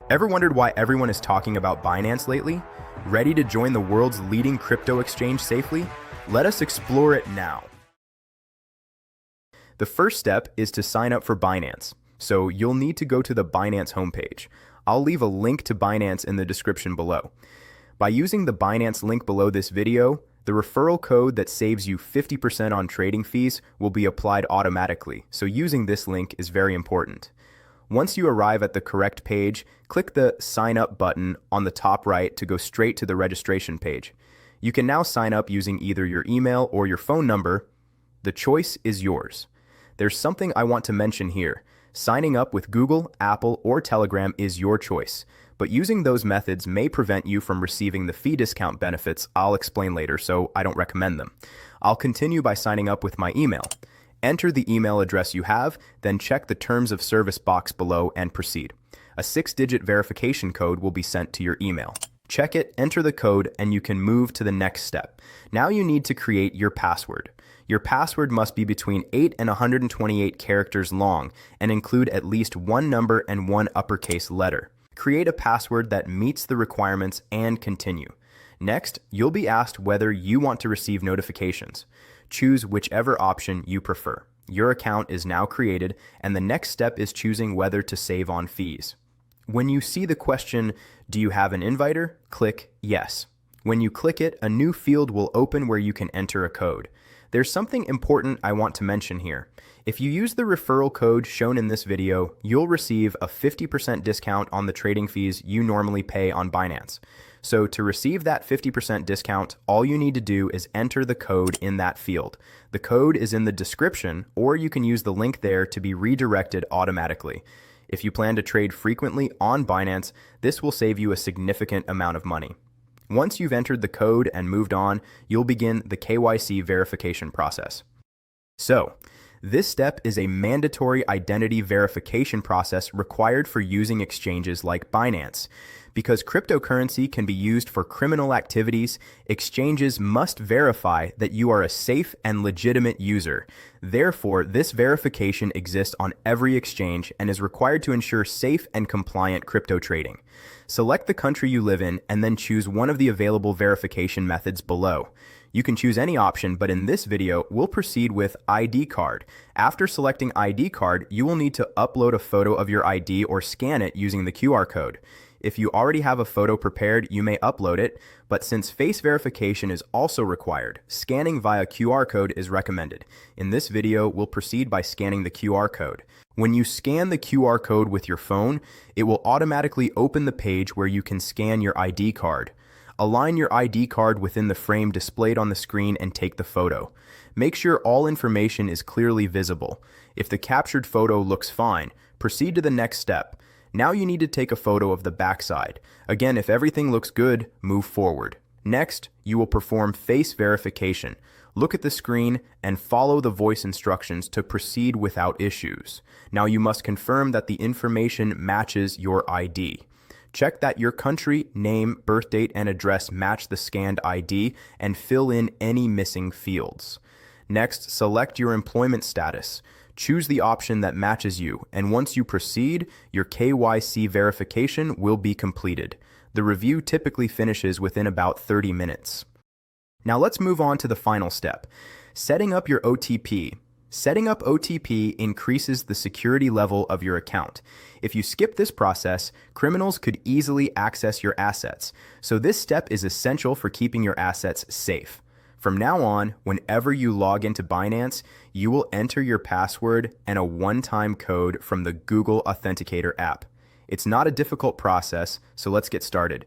Ever wondered why everyone is talking about Binance lately? Ready to join the world's leading crypto exchange safely? Let us explore it now. The first step is to sign up for Binance. So you'll need to go to the Binance homepage. I'll leave a link to Binance in the description below. By using the Binance link below this video, the referral code that saves you 50% on trading fees will be applied automatically, so using this link is very important. Once you arrive at the correct page, click the Sign Up button on the top right to go straight to the registration page. You can now sign up using either your email or your phone number. The choice is yours. There's something I want to mention here. Signing up with Google, Apple, or Telegram is your choice, but using those methods may prevent you from receiving the fee discount benefits I'll explain later, so I don't recommend them. I'll continue by signing up with my email. Enter the email address you have, then check the Terms of Service box below and proceed. A 6-digit verification code will be sent to your email. Check it, enter the code, and you can move to the next step. Now you need to create your password. Your password must be between 8 and 128 characters long and include at least one number and one uppercase letter. Create a password that meets the requirements and continue. Next, you'll be asked whether you want to receive notifications. Choose whichever option you prefer. Your account is now created, and the next step is choosing whether to save on fees. When you see the question, "Do you have an inviter?" click Yes. When you click it, a new field will open where you can enter a code. There's something important I want to mention here. If you use the referral code shown in this video, you'll receive a 50% discount on the trading fees you normally pay on Binance. So to receive that 50% discount, all you need to do is enter the code in that field. The code is in the description, or you can use the link there to be redirected automatically. If you plan to trade frequently on Binance, this will save you a significant amount of money. Once you've entered the code and moved on, you'll begin the KYC verification process. So, this step is a mandatory identity verification process required for using exchanges like Binance. Because cryptocurrency can be used for criminal activities, exchanges must verify that you are a safe and legitimate user. Therefore, this verification exists on every exchange and is required to ensure safe and compliant crypto trading. Select the country you live in and then choose one of the available verification methods below. You can choose any option, but in this video, we'll proceed with ID card. After selecting ID card, you will need to upload a photo of your ID or scan it using the QR code. If you already have a photo prepared, you may upload it, but since face verification is also required, scanning via QR code is recommended. In this video, we'll proceed by scanning the QR code. When you scan the QR code with your phone, it will automatically open the page where you can scan your ID card. Align your ID card within the frame displayed on the screen and take the photo. Make sure all information is clearly visible. If the captured photo looks fine, proceed to the next step. Now you need to take a photo of the backside. Again, if everything looks good, move forward. Next, you will perform face verification. Look at the screen and follow the voice instructions to proceed without issues. Now you must confirm that the information matches your ID. Check that your country, name, birth date, and address match the scanned ID and fill in any missing fields. Next, select your employment status. Choose the option that matches you, and once you proceed, your KYC verification will be completed. The review typically finishes within about 30 minutes. Now let's move on to the final step, setting up your OTP. Setting up OTP increases the security level of your account. If you skip this process, criminals could easily access your assets. So this step is essential for keeping your assets safe. From now on, whenever you log into Binance, you will enter your password and a one-time code from the Google Authenticator app. It's not a difficult process, so let's get started.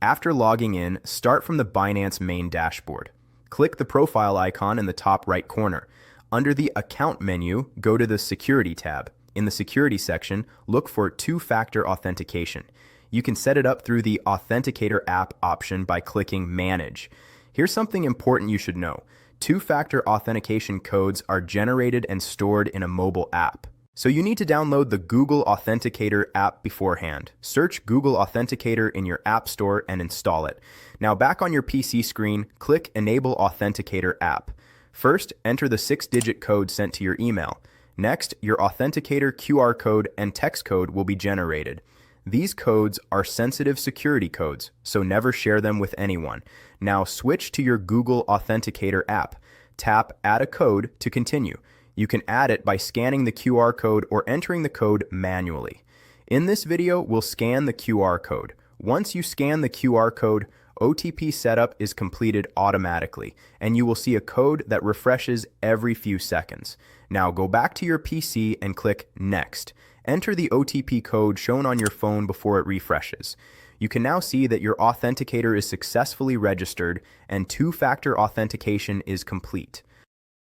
After logging in, start from the Binance main dashboard. Click the profile icon in the top right corner. Under the Account menu, go to the Security tab. In the Security section, look for two-factor authentication. You can set it up through the Authenticator app option by clicking Manage. Here's something important you should know. Two-factor authentication codes are generated and stored in a mobile app. So you need to download the Google Authenticator app beforehand. Search Google Authenticator in your App Store and install it. Now back on your PC screen, click Enable Authenticator app. First, enter the 6-digit code sent to your email. Next, your Authenticator QR code and text code will be generated. These codes are sensitive security codes, so never share them with anyone. Now switch to your Google Authenticator app. Tap Add a Code to continue. You can add it by scanning the QR code or entering the code manually. In this video, we'll scan the QR code. Once you scan the QR code, OTP setup is completed automatically, and you will see a code that refreshes every few seconds. Now go back to your PC and click Next. Enter the OTP code shown on your phone before it refreshes. You can now see that your authenticator is successfully registered and two-factor authentication is complete.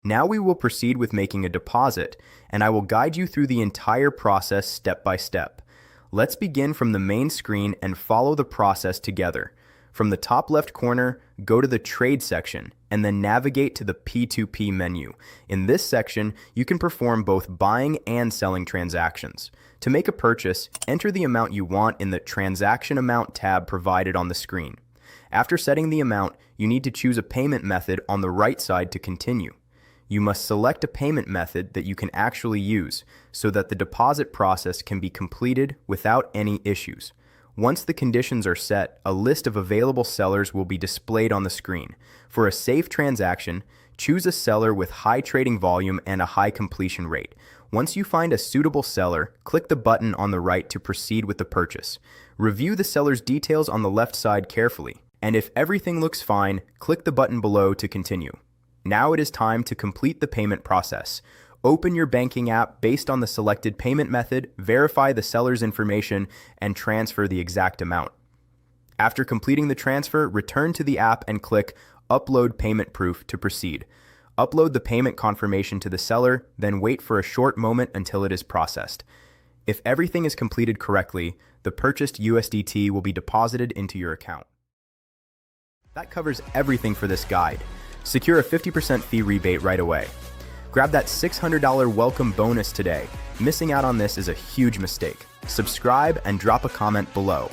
Now we will proceed with making a deposit, and I will guide you through the entire process step by step. Let's begin from the main screen and follow the process together. From the top left corner, go to the Trade section and then navigate to the P2P menu. In this section, you can perform both buying and selling transactions. To make a purchase, enter the amount you want in the Transaction Amount tab provided on the screen. After setting the amount, you need to choose a payment method on the right side to continue. You must select a payment method that you can actually use so that the deposit process can be completed without any issues. Once the conditions are set, a list of available sellers will be displayed on the screen. For a safe transaction, choose a seller with high trading volume and a high completion rate. Once you find a suitable seller, click the button on the right to proceed with the purchase. Review the seller's details on the left side carefully, and if everything looks fine, click the button below to continue. Now it is time to complete the payment process. Open your banking app based on the selected payment method, verify the seller's information, and transfer the exact amount. After completing the transfer, return to the app and click Upload Payment Proof to proceed. Upload the payment confirmation to the seller, then wait for a short moment until it is processed. If everything is completed correctly, the purchased USDT will be deposited into your account. That covers everything for this guide. Secure a 50% fee rebate right away. Grab that $600 welcome bonus today. Missing out on this is a huge mistake. Subscribe and drop a comment below.